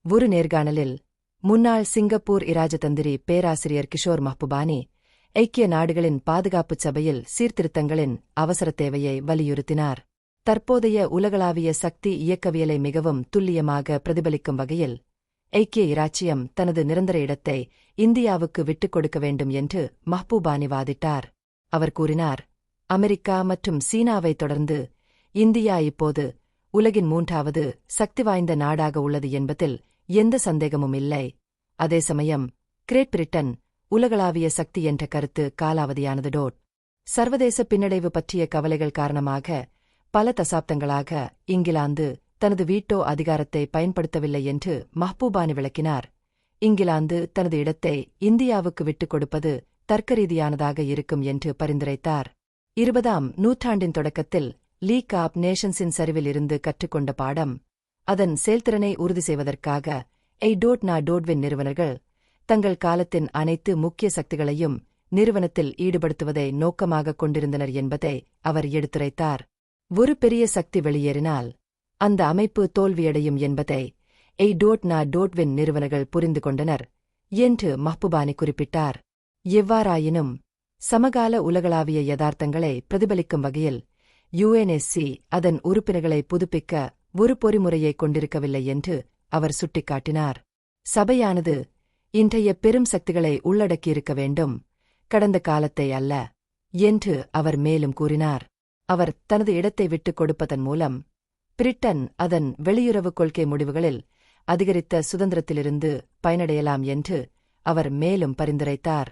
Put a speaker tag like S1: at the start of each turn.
S1: ஒரு நேர்காணலில் முன்னாள் சிங்கப்பூர் இராஜதந்திரி பேராசிரியர் கிஷோர் மஹ்பூபானி ஐக்கிய நாடுகளின் பாதுகாப்புச் சபையில் சீர்திருத்தங்களின் அவசர தேவையை வலியுறுத்தினார். தற்போதைய உலகளாவிய சக்தி இயக்கவியலை மிகவும் துல்லியமாக பிரதிபலிக்கும் வகையில் ஐக்கிய இராச்சியம் தனது நிரந்தர இடத்தை இந்தியாவுக்கு விட்டுக் கொடுக்க வேண்டும் என்று மஹ்பூபானி வாதிட்டார். அவர் கூறினார், அமெரிக்கா மற்றும் சீனாவைத் தொடர்ந்து இந்தியா இப்போது உலகின் 3வது சக்தி வாய்ந்த நாடாக உள்ளது என்பதில் எந்த சந்தேகமும் இல்லை. அதே சமயம் கிரேட் பிரிட்டன் உலகளாவிய சக்தி என்ற கருத்து காலாவதியானது. சர்வதேச பின்னடைவு பற்றிய கவலைகள் காரணமாக பல தசாப்தங்களாக இங்கிலாந்து தனது வீட்டோ அதிகாரத்தை பயன்படுத்தவில்லை என்று மஹ்பூபானி விளக்கினார். இங்கிலாந்து தனது இடத்தை இந்தியாவுக்கு விட்டுக் கொடுப்பது தர்க்கரீதியானதாக இருக்கும் என்று பரிந்துரைத்தார். 20ஆம் நூற்றாண்டின் தொடக்கத்தில் லீக் ஆப் நேஷன்ஸின் சரிவில் இருந்து கற்றுக்கொண்ட பாடம், அதன் செயல்திறனை உறுதி செய்வதற்காக வின் நிறுவனர்கள் தங்கள் காலத்தின் அனைத்து முக்கிய சக்திகளையும் நிறுவனத்தில் ஈடுபடுத்துவதை நோக்கமாக கொண்டிருந்தனர் என்பதை அவர் எடுத்துரைத்தார். ஒரு பெரிய சக்தி வெளியேறினால் அந்த அமைப்பு தோல்வியடையும் என்பதை வின் நிறுவனர்கள் புரிந்து கொண்டனர் என்று மஹ்பூபானி குறிப்பிட்டார். எவ்வாறாயினும் சமகால உலகளாவிய யதார்த்தங்களை பிரதிபலிக்கும் வகையில் UNSC அதன் உறுப்பினர்களை புதுப்பிக்க ஒரு பொறிமுறையை கொண்டிருக்கவில்லை என்று அவர் சுட்டிக்காட்டினார். சபையானது இன்றைய பெரும் சக்திகளை உள்ளடக்கியிருக்க வேண்டும், கடந்த காலத்தை அல்ல என்று அவர் மேலும் கூறினார். அவர் தனது இடத்தை விட்டுக் கொடுப்பதன் மூலம் பிரிட்டன் அதன் வெளியுறவுக் கொள்கை முடிவுகளில் அதிகரித்த சுதந்திரத்திலிருந்து பயனடையலாம் என்று அவர் மேலும் பரிந்துரைத்தார்.